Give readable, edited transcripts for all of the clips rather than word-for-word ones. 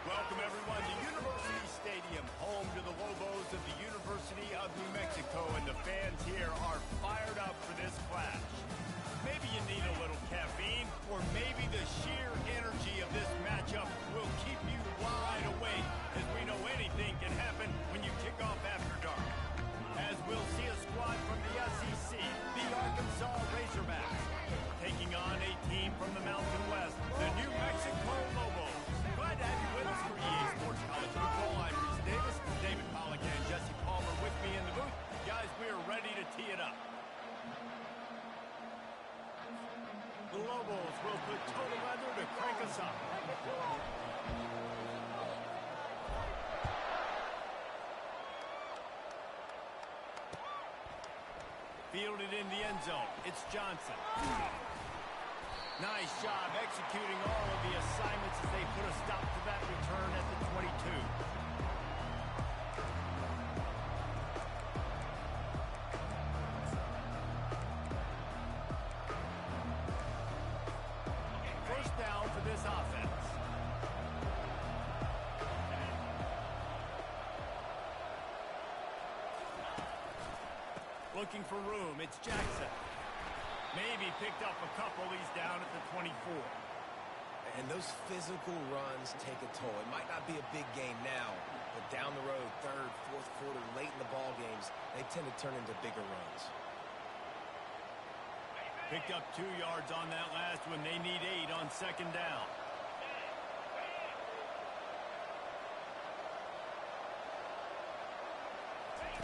Welcome, everyone, to University Stadium, home to the Lobos of the University of New Mexico, and the fans here are fired up for this clash. Maybe you need a little caffeine, or maybe the sheer energy of this matchup will keep you wide awake, as we know anything can happen when you kick off after dark. As we'll see a squad from the SEC, the Arkansas Razorbacks, taking on a team from the Mountain West, the New Mexico Lobos. Glad to have you with us for EA Sports College Football. I'm Reese Davis, David Pollack, and Jesse Palmer with me in the booth. Guys, we are ready to tee it up. The Lobos will put total leather to crank us up. Fielded in the end zone. It's Johnson. Nice job executing all of the assignments as they put a stop to that return at the 22. First down for this offense. Looking for room. It's Jackson. Maybe picked up a couple. He's down at the 24. And those physical runs take a toll. It might not be a big game now, but down the road, third, fourth quarter, late in the ball games, they tend to turn into bigger runs. Picked up 2 yards on that last one. They need 8 on second down.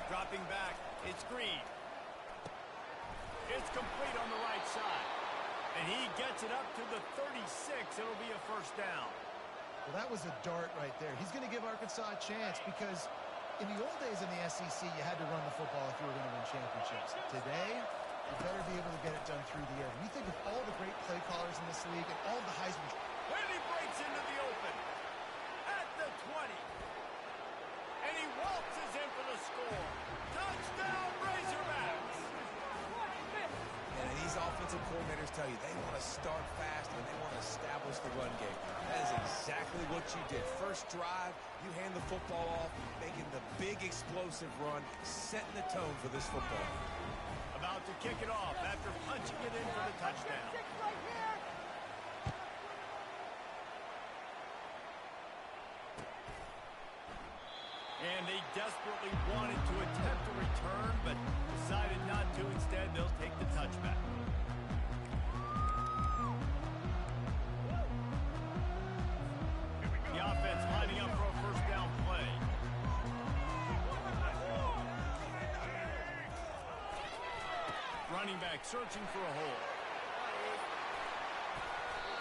Dropping back. It's Green. It's complete on the right side. And he gets it up to the 36. It'll be a first down. Well, that was a dart right there. He's going to give Arkansas a chance because in the old days in the SEC, you had to run the football if you were going to win championships. Today, you better be able to get it done through the air. When you think of all the great play callers in this league and all the Heisman. And he breaks into the open at the 20. And he waltzes in for the score. Touchdown, Razorbacks! And these offensive coordinators tell you they want to start fast and they want to establish the run game. That is exactly what you did. First drive, you hand the football off, making the big explosive run, setting the tone for this football. About to kick it off after punching it in for the touchdown. And they desperately wanted to attempt a return, but decided not to. Instead, they'll take the touchback. The offense lining up for a first down play. Running back searching for a hole.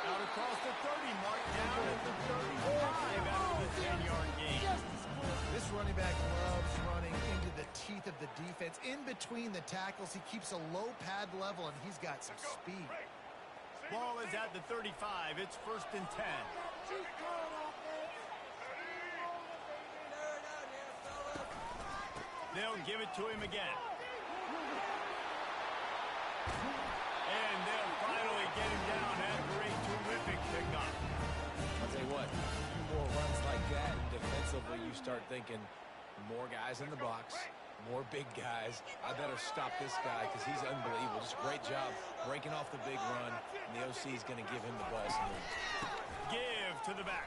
Out across the 30 mark, down at the 35 after the 10-yard gain. This running back loves running into the teeth of the defense. In between the tackles, he keeps a low pad level, and he's got some speed. Ball is at the 35. It's first and 10. They'll give it to him again. And they'll finally get him down after a terrific pickup. I'll tell you what, a few more runs like that, and defensively you start thinking more guys in the box, more big guys. I better stop this guy because he's unbelievable. Just a great job breaking off the big run, and the OC is going to give him the ball some moves. Give to the back.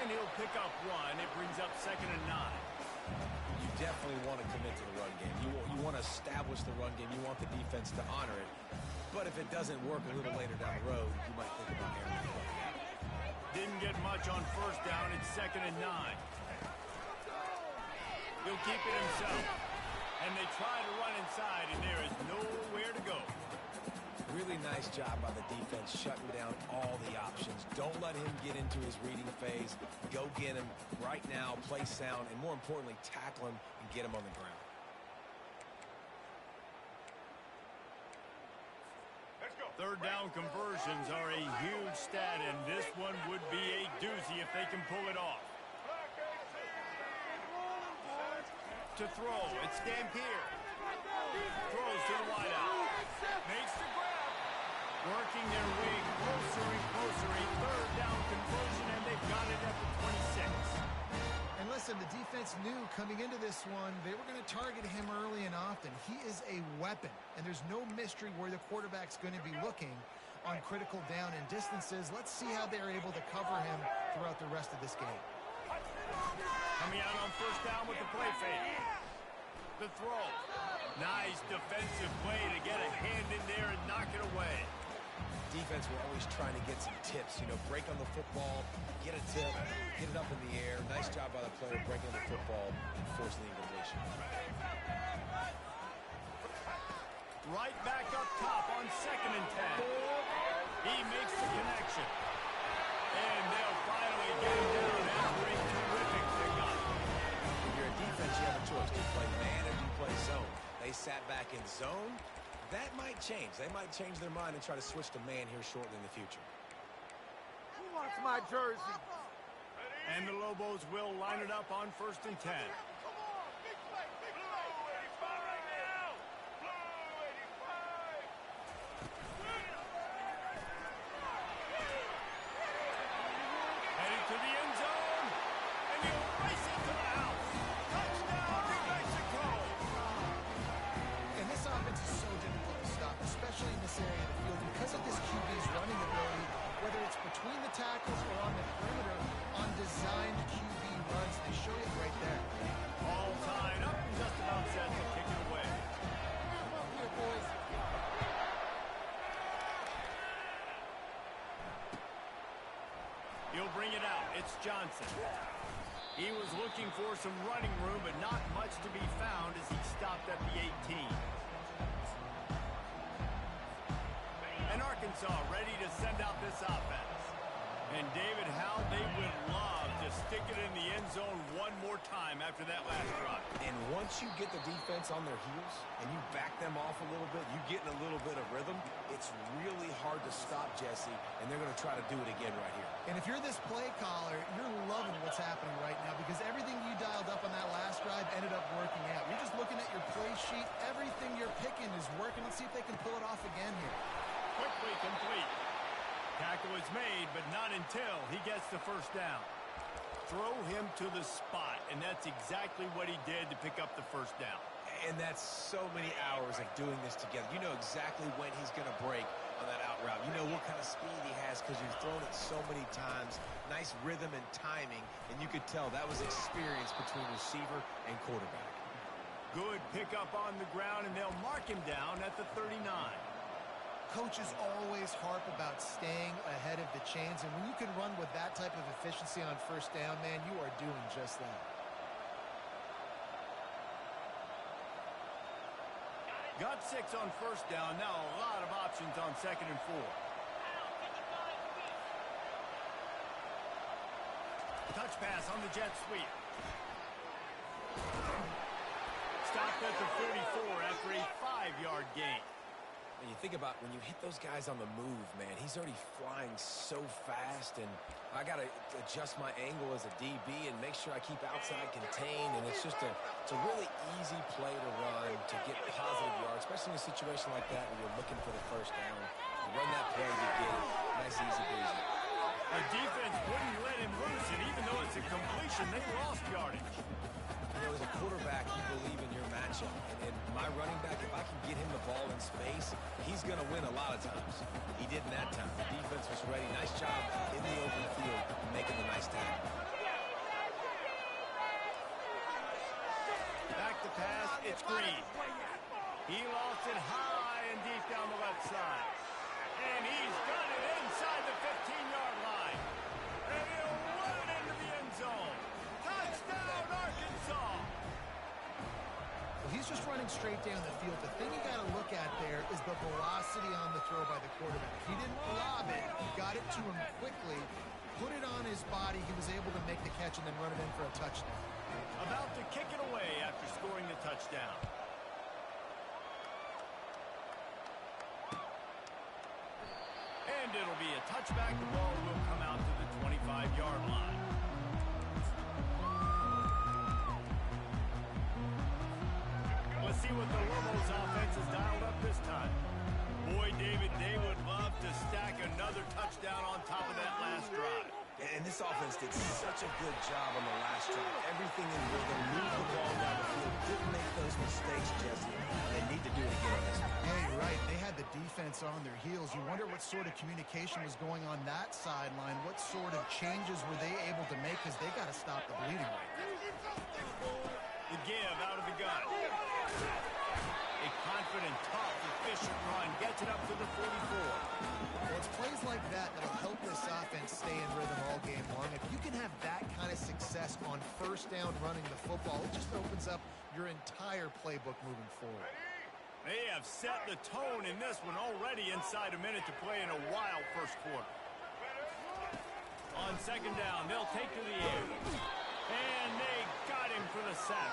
And he'll pick up 1. It brings up second and 9. You definitely want to commit to the run game. You want to establish the run game. You want the defense to honor it. But if it doesn't work a little later down the road, you might think about airing the play. Didn't get much on first down. It's second and 9. He'll keep it himself. And they try to run inside, and there is nowhere to go. Really nice job by the defense shutting down all the options. Don't let him get into his reading phase. Go get him right now, play sound, and more importantly, tackle him and get him on the ground. Third down conversions are a huge stat, and this one would be a doozy if they can pull it off. To throw, it's Dampier. Throws to the wideout. Makes the grab. Working their way closer and closer. A third down conversion, and they've got it at the 26. And listen, the defense knew coming into this one, they were going to target him early and often. He is a weapon, and there's no mystery where the quarterback's going to be looking on critical down and distances. Let's see how they're able to cover him throughout the rest of this game. Coming out on first down with the play fake. The throw. Nice defensive play to get a hand in there and knock it away. Defense were always trying to get some tips, you know, break on the football, get a tip, get it up in the air. Nice job by the player breaking the football and forcing the incompletion. Right back up top on 2nd and 10. He makes the connection. And they'll finally get him down after a terrific pickup. If you're a defense, you have a choice. Do you play man or do you play zone? They sat back in zone. That might change. They might change their mind and try to switch to man here shortly in the future. Who wants my jersey? And the Lobos will line it up on 1st and 10. Headed to the end zone, and he'll race it to the house. Touchdown, New Mexico! And this offense is so difficult to stop, especially in this area of the field, because of this QB's running ability, whether it's between the tackles or on the perimeter, on designed QB runs. They show you right there. All tied up and just about set to kick it away. Come up here, boys. He'll bring it out. It's Johnson. He was looking for some running room, but not much to be found as he stopped at the 18. And Arkansas ready to send out this offense. And David, how they would love to stick it in the end zone one more time after that last drive. And once you get the defense on their heels and you back them off a little bit, you get in a little bit of rhythm, it's really hard to stop, Jesse, and they're going to try to do it again right here. And if you're this play caller, you're loving what's happening right now because everything you dialed up on that last drive ended up working out. You're just looking at your play sheet. Everything you're picking is working. Let's see if they can pull it off again here. Quickly complete. Tackle is made, but not until he gets the first down. Throw him to the spot, and that's exactly what he did to pick up the first down. And that's so many hours of doing this together. You know exactly when he's going to break on that out route. You know what kind of speed he has because you've thrown it so many times. Nice rhythm and timing, and you could tell that was experience between receiver and quarterback. Good pickup on the ground, and they'll mark him down at the 39. Coaches always harp about staying ahead of the chains, and when you can run with that type of efficiency on first down, man, you are doing just that. Got 6 on first down. Now a lot of options on 2nd and 4. Touch pass on the jet sweep. Stopped at the 44 after a 5-yard gain. And you think about when you hit those guys on the move, man, he's already flying so fast, and I got to adjust my angle as a DB and make sure I keep outside contained, and it's a really easy play to run to get positive yards, especially in a situation like that when you're looking for the first down. You run that play, you get it. Nice, easy breezy. The defense wouldn't let him loose, and even though it's a completion, they lost yardage. You know, as a quarterback, you believe in your matchup. And my running back, if I can get him the ball in space, he's going to win a lot of times. He did in that time. The defense was ready. Nice job in the open field making the nice tackle. Back to pass, it's Green. He lost it high and deep down the left side. And he's got it inside the 15-yard line. And he'll run it into the end zone. Touchdown, Arkansas! Well, he's just running straight down the field. The thing you got to look at there is the velocity on the throw by the quarterback. He didn't lob it. He got it to him quickly, put it on his body. He was able to make the catch and then run it in for a touchdown. About to kick it away after scoring the touchdown. And it'll be a touchback. The ball will come out to the 25-yard line. Let's see what the Lobos offense has dialed up this time. Boy, David, they would love to stack another touchdown on top of that last drive. And this offense did such a good job on the last drive. Everything in rhythm, moved the ball down the field, didn't make those mistakes, Jesse. And they need to do it again on this one. Yeah, you're right. They had the defense on their heels. You wonder what sort of communication was going on that sideline. What sort of changes were they able to make, because they got to stop the bleeding right now. The give out of the gun. A confident, tough, efficient run gets it up to the 44. Well, it's plays like that that'll help this offense stay in rhythm all game long. If you can have that kind of success on first down running the football, it just opens up your entire playbook moving forward. They have set the tone in this one already inside a minute to play in a wild first quarter. On second down, they'll take to the air. And they got him for the sack.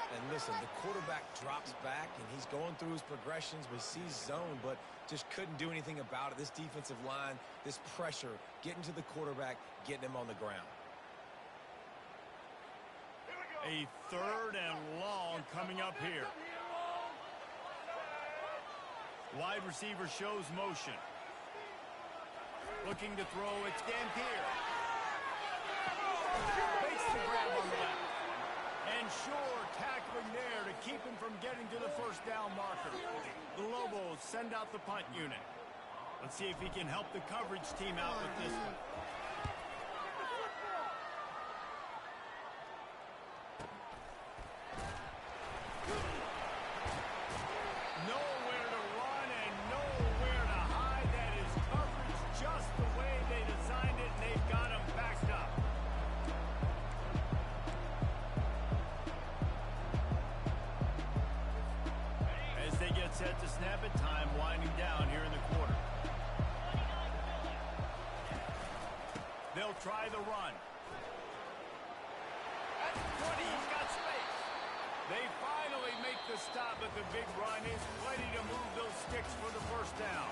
And listen, the quarterback drops back, and he's going through his progressions. We see zone, but just couldn't do anything about it. This defensive line, this pressure, getting to the quarterback, getting him on the ground. A third and long coming up here. Wide receiver shows motion. Looking to throw, it's Dampier. Makes the grab on the left. And sure, tackling there to keep him from getting to the first down marker. The Lobos send out the punt unit. Let's see if he can help the coverage team out with this one. Nowhere to run and nowhere to hide. That is coverage just the way they designed it, and they've got him backed up. As they get set to snap it, time winding down here in the quarter. They'll try the run. At 20, he's got space. They finally make the stop, but the big run is plenty to move those sticks for the first down.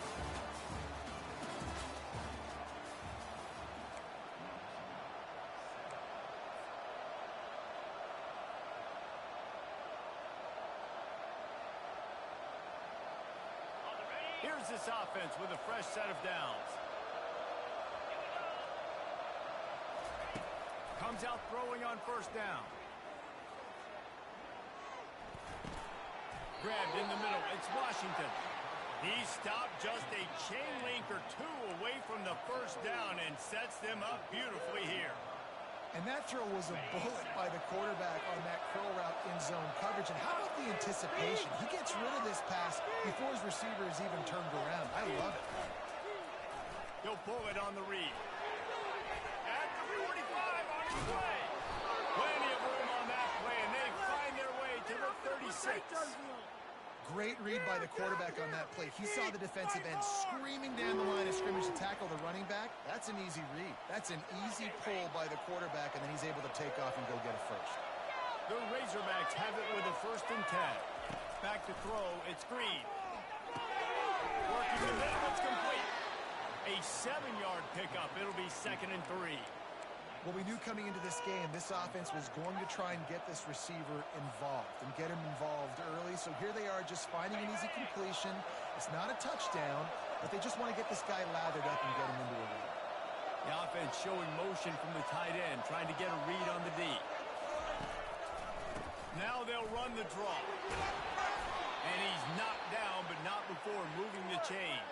Here's this offense with a fresh set of downs. Comes out throwing on first down. Grabbed in the middle. It's Washington. He stopped just a chain link or two away from the first down and sets them up beautifully here. And that throw was a bullet by the quarterback on that curl route in zone coverage. And how about the anticipation? He gets rid of this pass before his receiver is even turned around. I love it. He'll pull it on the read. At the 45 on his way. Plenty of room on that play, and they find their way to the 36. Great read by the quarterback on that play. He saw the defensive end screaming down the line of scrimmage to tackle the running back. That's an easy read. That's an easy pull by the quarterback, and then he's able to take off and go get a first. The Razorbacks have it with a 1st and 10. Back to throw, it's Green. Working the middle, it's complete. A 7-yard pickup. It'll be 2nd and 3. Well, we knew coming into this game, this offense was going to try and get this receiver involved and get him involved early. So here they are just finding an easy completion. It's not a touchdown, but they just want to get this guy lathered up and get him into a run. The offense showing motion from the tight end, trying to get a read on the D. Now they'll run the draw. And he's knocked down, but not before moving the chains.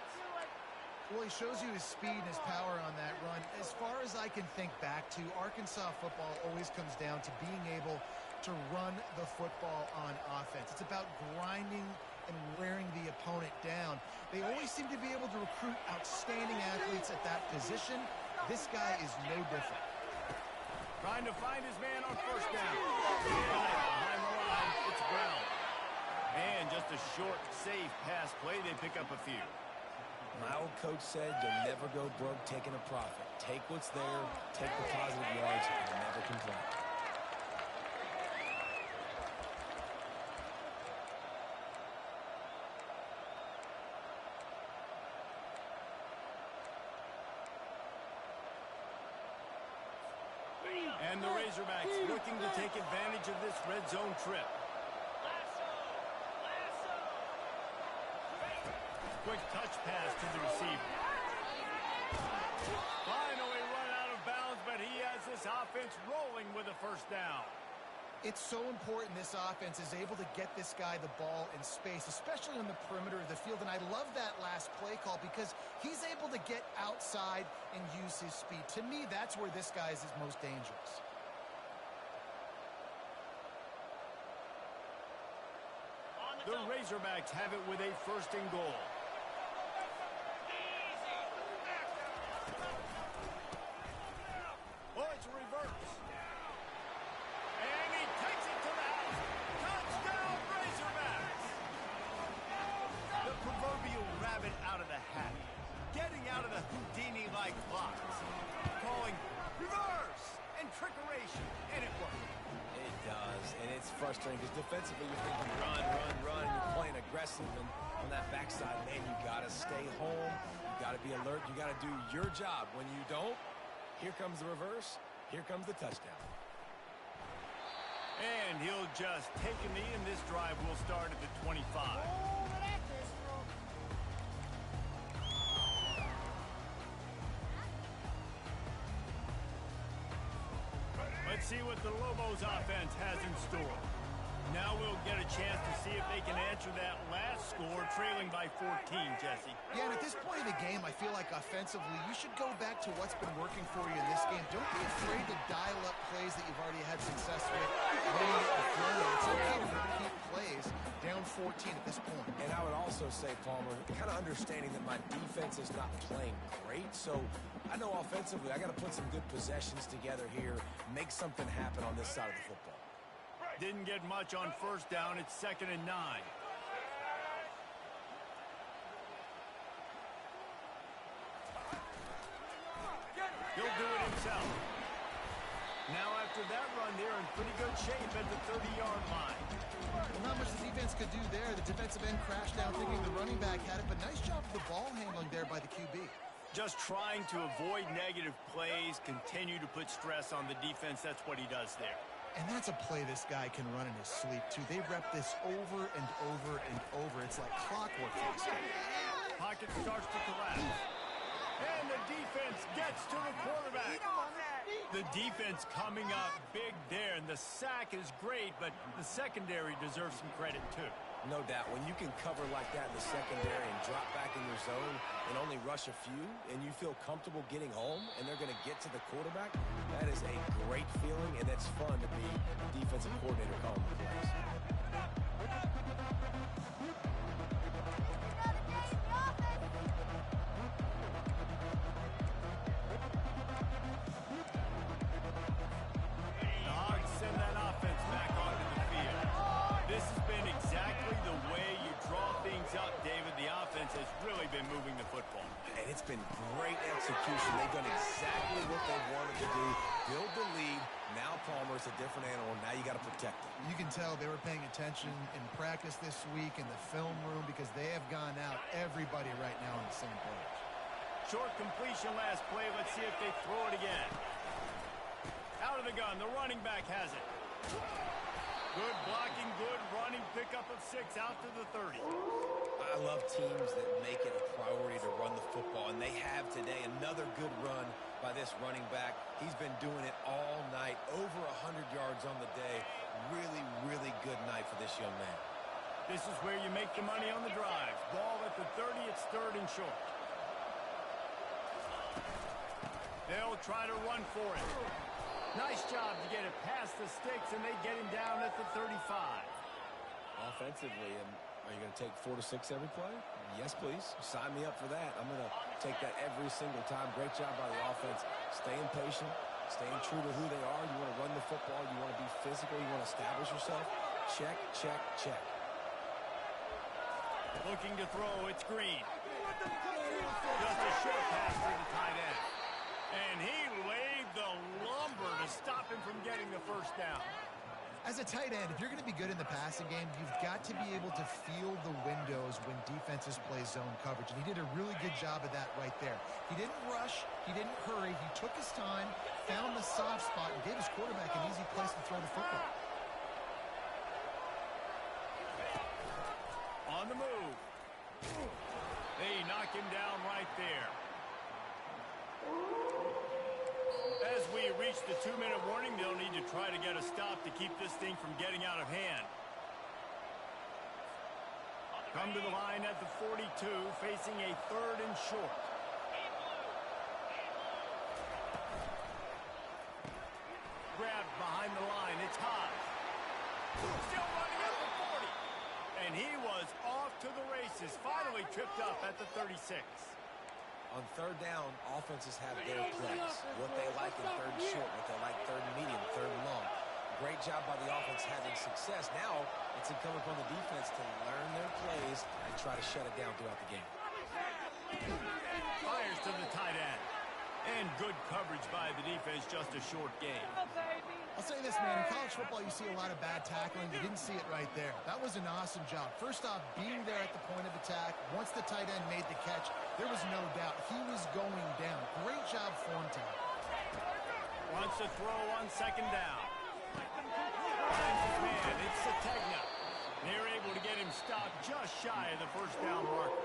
Well, he shows you his speed and his power on that run. As far as I can think back to, Arkansas football always comes down to being able to run the football on offense. It's about grinding and wearing the opponent down. They always seem to be able to recruit outstanding athletes at that position. This guy is no different. Trying to find his man on first down. Behind the line, it's Brown. And just a short, safe pass play. They pick up a few. My old coach said you'll never go broke taking a profit. Take what's there, take the positive yards, and never complain. And the Razorbacks looking to take advantage of this red zone trip. quick touch pass to the receiver. Finally run out of bounds, but he has this offense rolling with a first down. It's so important this offense is able to get this guy the ball in space, especially on the perimeter of the field. And I love that last play call because he's able to get outside and use his speed. To me, that's where this guy is his most dangerous. The Razorbacks have it with a first and goal. Oh, it's a reverse. And he takes it to the house. Touchdown, Razorbacks! The proverbial rabbit out of the hat. Getting out of the Houdini-like box. Calling reverse and trickeration. And it worked. It does, and it's frustrating because defensively you're thinking run, and you're playing aggressive, and on that backside, man, you got to stay home, you got to be alert, you got to do your job. When you don't, here comes the reverse, here comes the touchdown. And he'll just take a knee, and this drive will start at the 25. Let's see what the Lobos offense has in store. Now we'll get a chance to see if they can answer that last score, trailing by 14, Jesse. Yeah, and at this point in the game, I feel like offensively, you should go back to what's been working for you in this game. Don't be afraid to dial up plays that you've already had success with. Running it and flowing. It's okay to repeat plays down 14 at this point. And I would also say, Palmer, kind of understanding that my defense is not playing great, so I know offensively I got to put some good possessions together here, make something happen on this side of the football. Didn't get much on first down. It's 2nd and 9. He'll do it himself. Now after that run, they're in pretty good shape at the 30-yard line. Well, not much the defense could do there. The defensive end crashed down thinking the running back had it, but nice job of the ball handling there by the QB. Just trying to avoid negative plays, continue to put stress on the defense. That's what he does there. And that's a play this guy can run in his sleep, too. They rep this over and over and over. It's like clockwork for this guy. Pocket starts to collapse. And the defense gets to the quarterback. The defense coming up big there, and the sack is great, but the secondary deserves some credit, too. No doubt. When you can cover like that in the secondary and drop back in your zone and only rush a few, and you feel comfortable getting home, and they're going to get to the quarterback, that is a great feeling, and it's fun to be a defensive coordinator calling the plays. The Hogs send that offense back onto the field. This has been exactly the way you draw things up, David. The offense has really been moving the football. And it's been great execution. They've done exactly what they wanted to do. Build the lead. Now Palmer's a different animal. Now you got to protect it. You can tell they were paying attention in practice this week in the film room because they have gone out, everybody right now on the same page. Short completion last play. Let's see if they throw it again. Out of the gun. The running back has it. Good blocking, good running, pickup of 6 out to the 30. I love teams that make it a priority to run the football, and they have today another good run by this running back. He's been doing it all night, over 100 yards on the day. Really, really good night for this young man. This is where you make the money on the drive. Ball at the 30, it's 3rd and short. They'll try to run for it. Nice job to get it past the sticks, and they get him down at the 35. Offensively, and are you going to take 4 to 6 every play? Yes, please. Sign me up for that. I'm going to take that every single time. Great job by the offense. Staying patient, staying true to who they are. You want to run the football. You want to be physical. You want to establish yourself. Check, check, check. Looking to throw. It's Green. Just a short pass to the tight end. And he laid the lumber to stop him from getting the first down. As a tight end, if you're going to be good in the passing game, you've got to be able to feel the windows when defenses play zone coverage. And he did a really good job of that right there. He didn't rush. He didn't hurry. He took his time, found the soft spot, and gave his quarterback an easy place to throw the football. On the move. They knock him down right there. As we reach the 2-minute warning, they'll need to try to get a stop to keep this thing from getting out of hand. Come to the line at the 42, facing a 3rd and short. Grabbed behind the line, it's hot. Still running at the 40. And he was off to the races, finally tripped up at the 36. On 3rd down, offenses have their plays. What they like in 3rd and short, what they like 3rd and medium, 3rd and long. Great job by the offense having success. Now, it's incumbent upon the defense to learn their plays and try to shut it down throughout the game. Fires to the tight end. And good coverage by the defense, just a short game. I'll say this, man. In college football, you see a lot of bad tackling. You didn't see it right there. That was an awesome job. First off, being there at the point of attack. Once the tight end made the catch, there was no doubt he was going down. Great job form time. Wants to throw on 2nd down. Finds his man. It's Sategna. They're able to get him stopped just shy of the 1st down marker.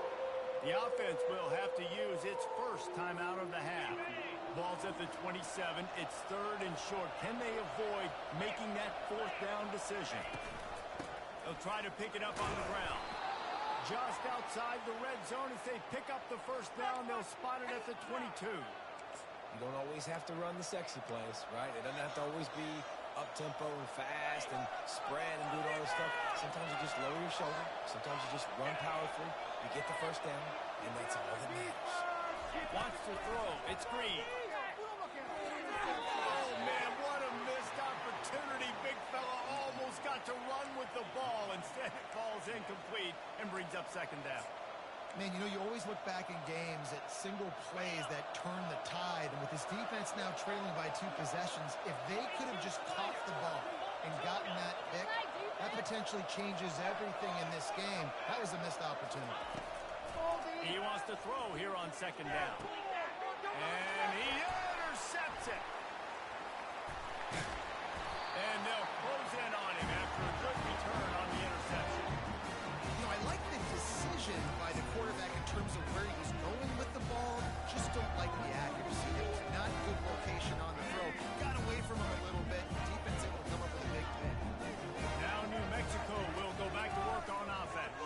The offense will have to use its first timeout of the half. Ball's at the 27. It's 3rd and short. Can they avoid making that 4th down decision? They'll try to pick it up on the ground. Just outside the red zone as they pick up the 1st down. They'll spot it at the 22. You don't always have to run the sexy plays, right? It doesn't have to always be up-tempo and fast and spread and do all this stuff. Sometimes you just lower your shoulder. Sometimes you just run powerfully. You get the 1st down, and that's all that matters. Wants to throw. It's Green. Oh, man, what a missed opportunity. Big fella almost got to run with the ball. Instead, it falls incomplete and brings up 2nd down. Man, you know, you always look back in games at single plays that turn the tide. And with this defense now trailing by 2 possessions, if they could have just caught the ball and gotten that pick, that potentially changes everything in this game. That was a missed opportunity. He wants to throw here on 2nd down. And he intercepts it. And they'll close in on him after a good return on the interception. You know, I like the decision by the quarterback in terms of where he was going with the ball. Just don't like the accuracy. It was not good location on the throw. Got away from him a little bit. The defense able to come up with a big pick. Now New Mexico will go back to work on offense.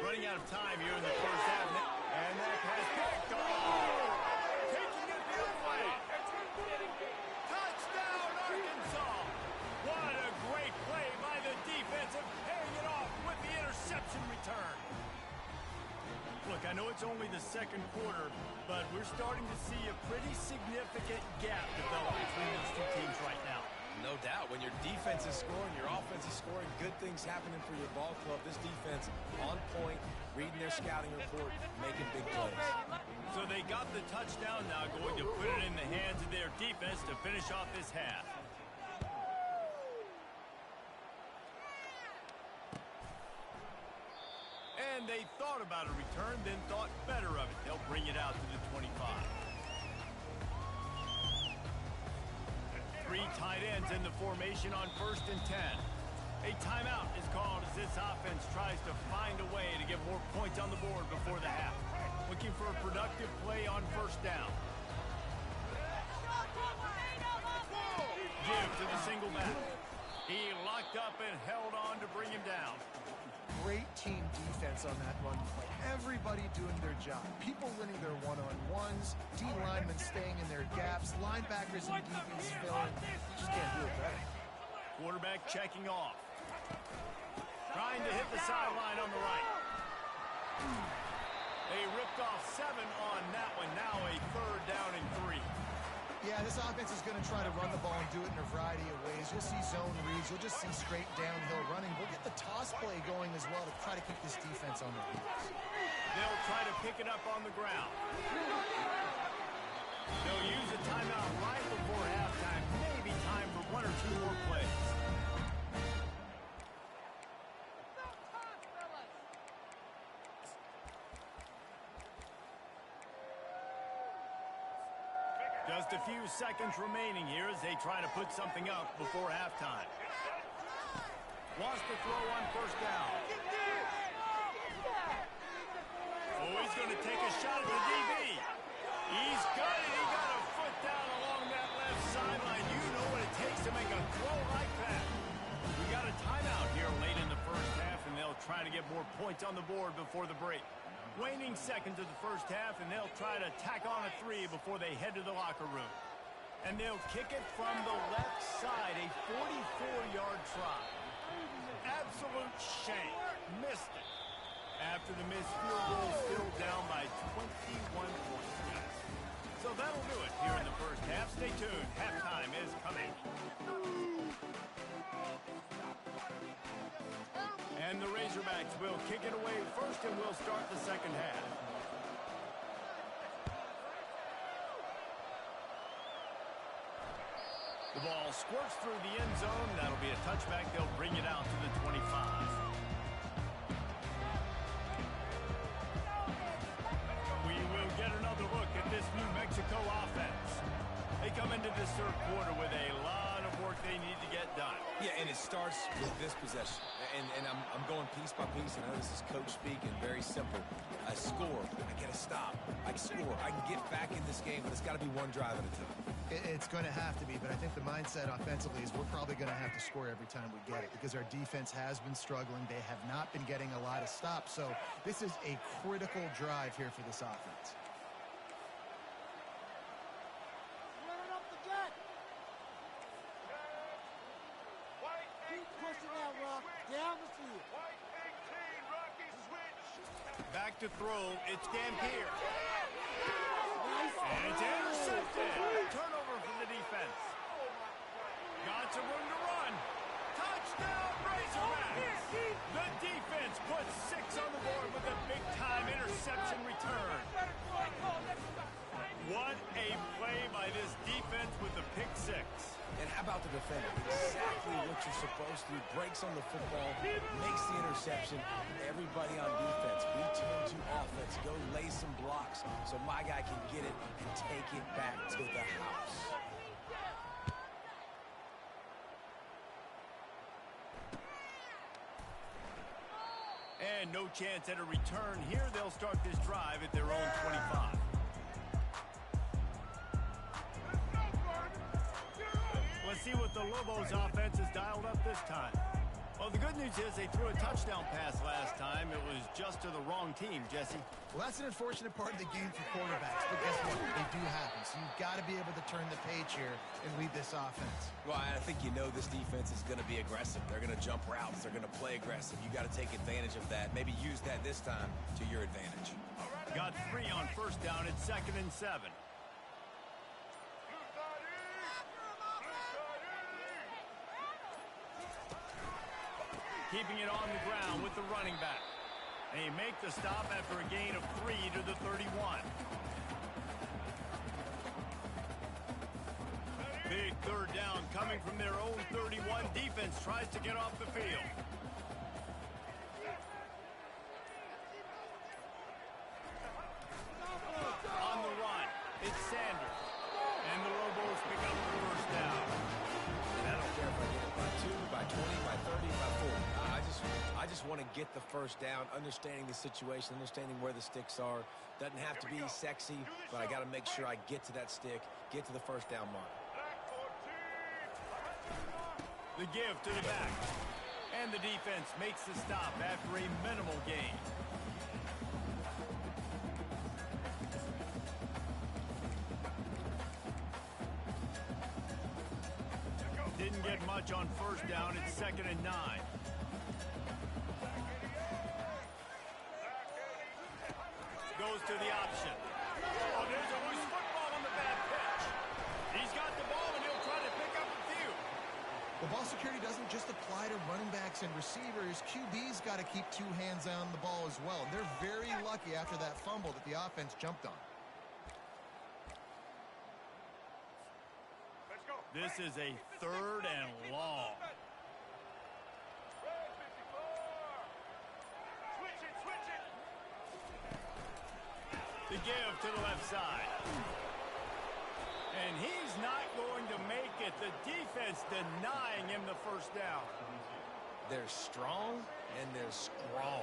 Running out of time here in the 1st half. And that pass picked off. Taking it the other way. Touchdown, Arkansas. What a great play by the defense of paying it off with the interception return. Look, I know it's only the 2nd quarter, but we're starting to see a pretty significant gap develop between those 2 teams right now. No doubt. When your defense is scoring, your offense is scoring, good things happening for your ball club. This defense on point, reading their scouting report, making big plays. So they got the touchdown now, going to put it in the hands of their defense to finish off this half. And they thought about a return, then thought better of it. They'll bring it out to the 25. 3 tight ends in the formation on 1st and 10. A timeout is called as this offense tries to find a way to get more points on the board before the half. Looking for a productive play on 1st down. Give to the single back. He locked up and held on to bring him down. Great team defense on that run play. Everybody doing their job. People winning their one-on-ones. D linemen staying in their gaps. Linebackers and DBs filling. Just can't do it better. Quarterback checking off. Trying to hit the sideline on the right. They ripped off 7 on that one. Now a 3rd down and 3. Yeah, this offense is going to try to run the ball and do it in a variety of ways. You'll see zone reads. You'll just see straight downhill running. We'll get the toss play going as well to try to keep this defense on their heels. They'll try to pick it up on the ground. They'll use a timeout right before halftime. Maybe time for 1 or 2 more plays. Just a few seconds remaining here as they try to put something up before halftime. Wants to throw on 1st down. he's going to take a shot at the DB. He's got it. He got a foot down along that left sideline. You know what it takes to make a throw like that. We got a timeout here late in the first half, and they'll try to get more points on the board before the break. Waning seconds of the first half, and they'll try to tack on a 3 before they head to the locker room. And they'll kick it from the left side, a 44-yard try. Absolute shame. Missed it. After the missed field goal, still down by 21 points, guys. So that'll do it here in the first half. Stay tuned. Halftime is coming. And the Razorbacks will kick it away first, and we'll start the second half. The ball squirts through the end zone. That'll be a touchback. They'll bring it out to the 25. We will get another look at this New Mexico offense. They come into this third quarter with a lot of work they need to get done. Yeah, and it starts with this possession. And I'm going piece by piece. I know this is coach speak and very simple. I score. I get a stop. I score. I can get back in this game, but it's got to be one drive at a time. It's going to have to be, but I think the mindset offensively is we're probably going to have to score every time we get it because our defense has been struggling. They have not been getting a lot of stops, so this is a critical drive here for this offense. Back to throw. It's Dampier. And it's intercepted. Turnover for the defense. Got some room to run. Touchdown, Razorbacks. The defense puts 6 on the board with a big-time interception return. What a play by this defense with the pick 6. And how about the defender? Exactly what you're supposed to do. Breaks on the football, makes the interception. Everybody on defense, we turn to offense. Go lay some blocks so my guy can get it and take it back to the house. And no chance at a return here. They'll start this drive at their own 25. Let's see what the Lobos offense has dialed up this time. Well, the good news is they threw a touchdown pass last time. It was just to the wrong team, Jesse. Well, that's an unfortunate part of the game for quarterbacks, but guess what? They do happen. So you've got to be able to turn the page here and lead this offense. Well, I think you know this defense is going to be aggressive. They're going to jump routes. They're going to play aggressive. You got to take advantage of that. Maybe use that this time to your advantage. Got 3 on first down. It's 2nd and 7. Keeping it on the ground with the running back. They make the stop after a gain of 3 to the 31. Big third down coming from their own 31. Defense tries to get off the field. On the run, it's Sanders. And the Lobos pick up the first down. And I don't care if I get it by 2, by 20, by 30, by 40. I just want to get the first down, understanding the situation, understanding where the sticks are. Doesn't have to be sexy, but I got to make sure I get to that stick, get to the first down mark. The give to the back. And the defense makes the stop after a minimal gain. Didn't get much on first down. It's 2nd and 9. Goes to the option. Oh, there's a loose football on the bad pitch. He's got the ball, and he'll try to pick up a few. Well, ball security doesn't just apply to running backs and receivers. QB's got to keep 2 hands on the ball as well. And they're very lucky after that fumble that the offense jumped on. This is a 3rd and long. The give to the left side. And he's not going to make it. The defense denying him the first down. They're strong and they're strong.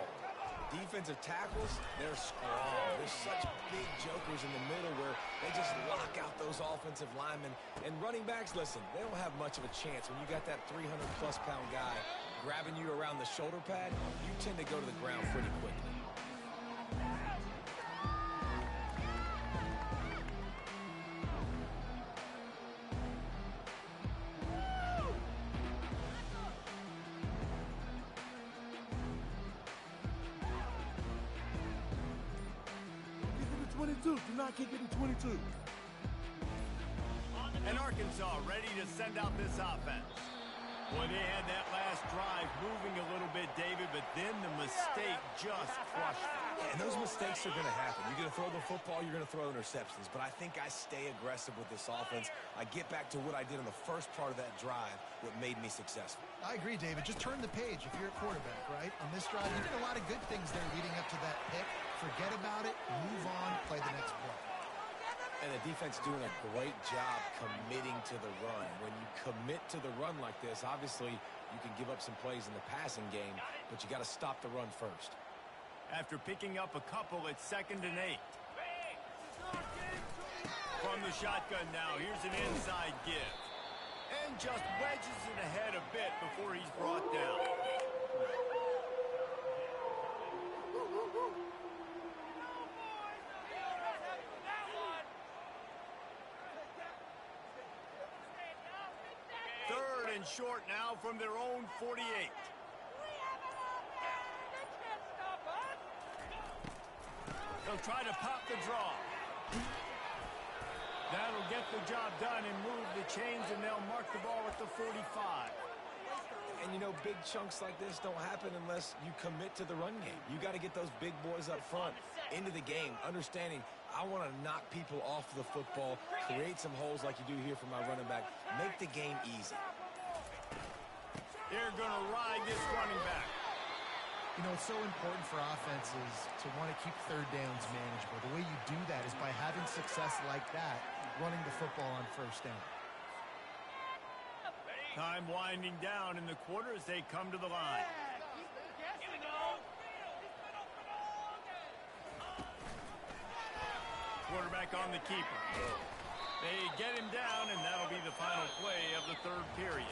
defensive tackles, they're strong. There's such big jokers in the middle where they just lock out those offensive linemen. And running backs, listen, they don't have much of a chance. When you got that 300-plus pound guy grabbing you around the shoulder pad, you tend to go to the ground pretty quickly. Do not kick it in 22. And Arkansas ready to send out this offense. Well, they had that last drive moving a little bit, David, but then the mistake just crushed them. Yeah, and those mistakes are going to happen. You're going to throw the football, you're going to throw interceptions. But I think I stay aggressive with this offense. I get back to what I did in the first part of that drive, what made me successful. I agree, David. Just turn the page if you're a quarterback, right? On this drive, you did a lot of good things there leading up to that pick. Forget about it, move on, play the next play. And the defense doing a great job committing to the run. When you commit to the run like this, obviously you can give up some plays in the passing game, but you got to stop the run first. After picking up a couple, it's 2nd and 8. From the shotgun now, here's an inside give. And just wedges it ahead a bit before he's brought down. Third and short now from their own 48. They'll try to pop the draw. That'll get the job done and move the chains, and they'll mark the ball at the 45. And, you know, big chunks like this don't happen unless you commit to the run game. You got to get those big boys up front into the game, understanding I want to knock people off the football, create some holes like you do here for my running back, make the game easy. They're going to ride this running back. You know, it's so important for offenses to want to keep third downs manageable. The way you do that is by having success like that, running the football on first down. Time winding down in the quarter as they come to the line. Quarterback on the keeper. They get him down, and that'll be the final play of the third period.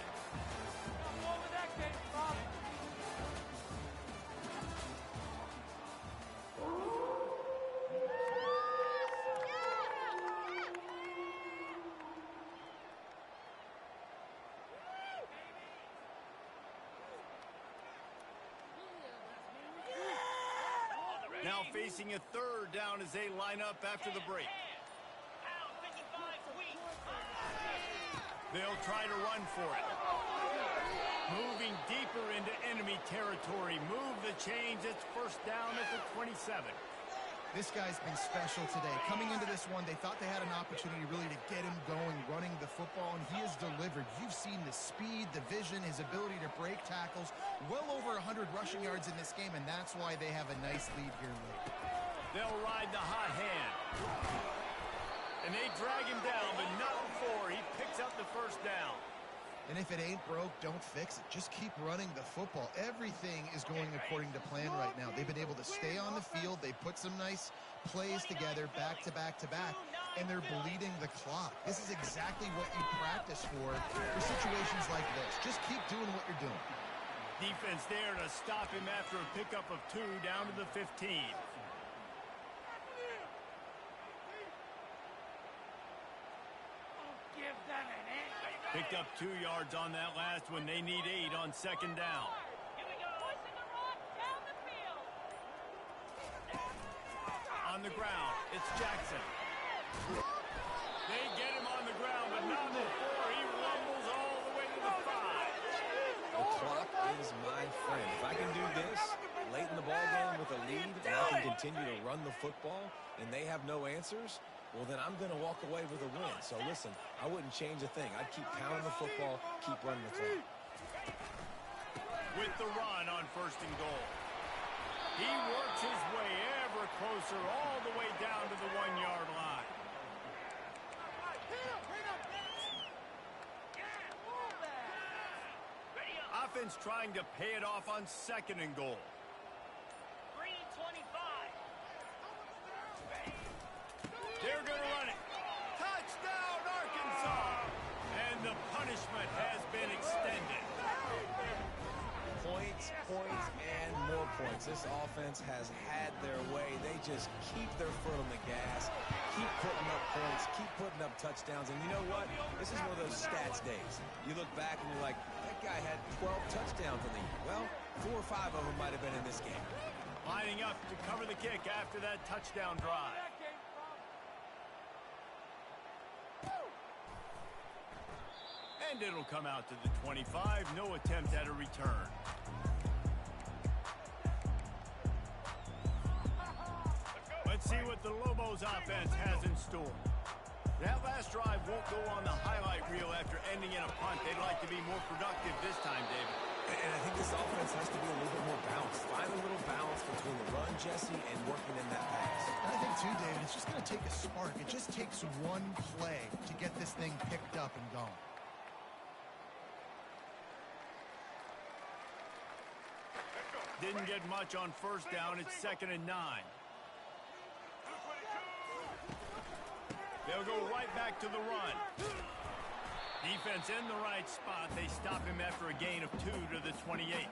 Now facing a third down as they line up after the break. They'll try to run for it. Moving deeper into enemy territory. Move the chains. It's first down at the 27. This guy's been special today. Coming into this one, they thought they had an opportunity really to get him going, running the football, and he has delivered. You've seen the speed, the vision, his ability to break tackles. Well over 100 rushing yards in this game, and that's why they have a nice lead here late. They'll ride the hot hand. And they drag him down, but not before he picks up the first down. And if it ain't broke, don't fix it. Just keep running the football. Everything is going according to plan right now. They've been able to stay on the field. They put some nice plays together, back to back to back, and they're bleeding the clock. This is exactly what you practice for situations like this. Just keep doing what you're doing. Defense there to stop him after a pickup of 2 down to the 15. Picked up 2 yards on that last one. They need 8 on second down. On the ground, it's Jackson. They get him on the ground, but not before he rumbles all the way to the 5. The clock is my friend. If I can do this late in the ball game with a lead and I can continue to run the football and they have no answers, well, then I'm going to walk away with a win. So, listen, I wouldn't change a thing. I'd keep pounding the football, keep running the clock. With the run on first and goal. He works his way ever closer all the way down to the 1-yard line. Offense trying to pay it off on second and goal. They're going to run it. Touchdown, Arkansas! And the punishment has been extended. Points, and more points. This offense has had their way. They just keep their foot on the gas, keep putting up points, keep putting up touchdowns. And you know what? This is one of those stats days. You look back and you're like, that guy had 12 touchdowns in the year. Well, 4 or 5 of them might have been in this game. Lining up to cover the kick after that touchdown drive. And it'll come out to the 25. No attempt at a return. Let's see what the Lobos offense has in store. That last drive won't go on the highlight reel after ending in a punt. They'd like to be more productive this time, David. And I think this offense has to be a little bit more balanced. Find a little balance between the run, Jesse, and working in that pass. And I think, too, David, it's just going to take a spark. It just takes one play to get this thing picked up and going. Didn't get much on first down. It's 2nd and 9. They'll go right back to the run. Defense in the right spot. They stop him after a gain of 2 to the 28.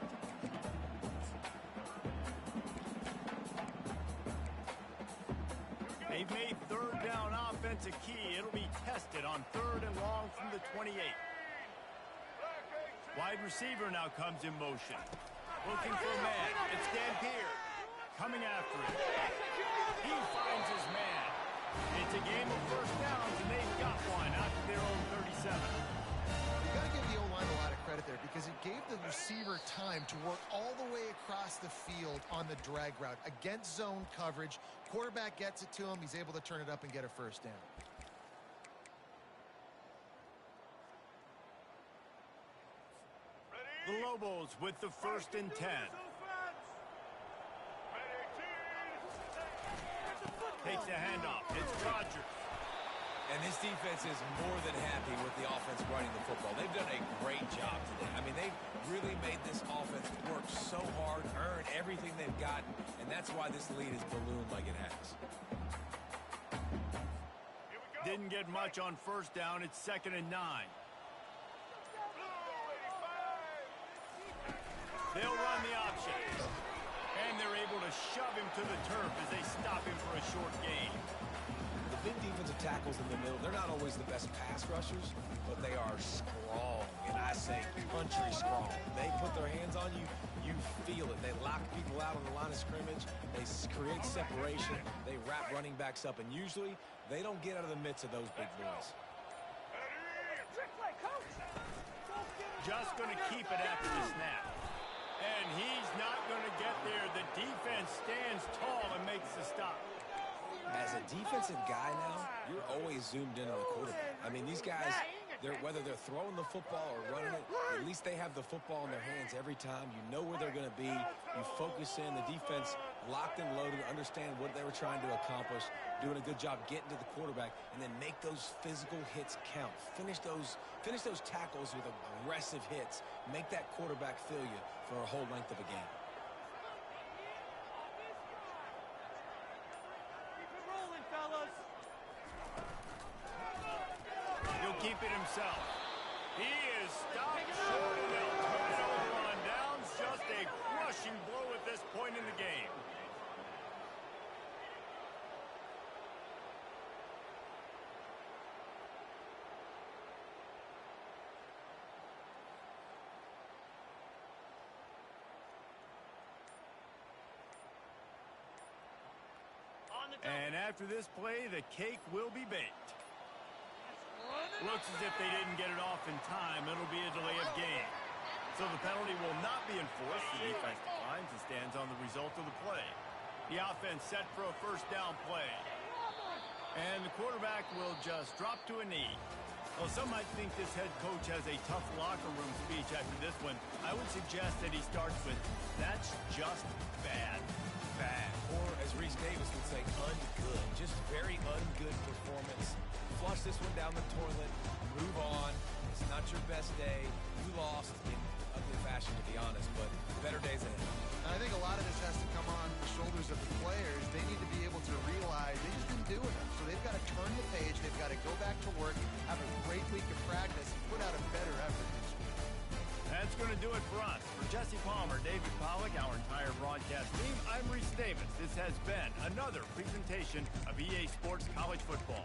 They've made third down offense a key. It'll be tested on 3rd and long from the 28. Wide receiver now comes in motion. Looking for a man. It's Dampier. Coming after him. He finds his man. It's a game of first downs, and they've got one out to their own 37. You got to give the O-line a lot of credit there because it gave the receiver time to work all the way across the field on the drag route. Against zone coverage, quarterback gets it to him. He's able to turn it up and get a first down. The Lobos with the 1st and 10. Takes the handoff. It's Rodgers. And this defense is more than happy with the offense running the football. They've done a great job today. I mean, they've really made this offense work so hard, earn everything they've gotten, and that's why this lead has ballooned like it has. Didn't get much on first down. It's 2nd and 9. They'll run the option. And they're able to shove him to the turf as they stop him for a short gain. The big defensive tackles in the middle, they're not always the best pass rushers, but they are strong, and I say country strong. They put their hands on you, you feel it. They lock people out on the line of scrimmage. They create separation. They wrap running backs up, and usually they don't get out of the midst of those big boys. Just going to keep it after the snap. And he's not going to get there. The defense stands tall and makes the stop. As a defensive guy now, you're always zoomed in on the quarterback. I mean, these guys, whether they're throwing the football or running it, at least they have the football in their hands every time. You know where they're going to be. You focus in. The defense locked and loaded, understand what they were trying to accomplish, doing a good job getting to the quarterback, and then make those physical hits count. Finish those tackles with aggressive hits. Make that quarterback feel you for a whole length of a game. He'll keep it himself. He is stopped short, and they'll turn it over on downs. Just a crushing blow at this point in the game. And after this play, the cake will be baked. Looks as if they didn't get it off in time. It'll be a delay of game. So the penalty will not be enforced. The defense declines and stands on the result of the play. The offense set for a first down play. And the quarterback will just drop to a knee. Well, some might think this head coach has a tough locker room speech after this one. I would suggest that he starts with, "That's just bad." Bad. Or, as Reese Davis would say, ungood. Just very ungood performance. Flush this one down the toilet. Move on. It's not your best day. You lost in ugly fashion, to be honest, but better days ahead. And I think a lot of this has to come on the shoulders of the I'm Reese Davis. This has been another presentation of EA Sports College Football.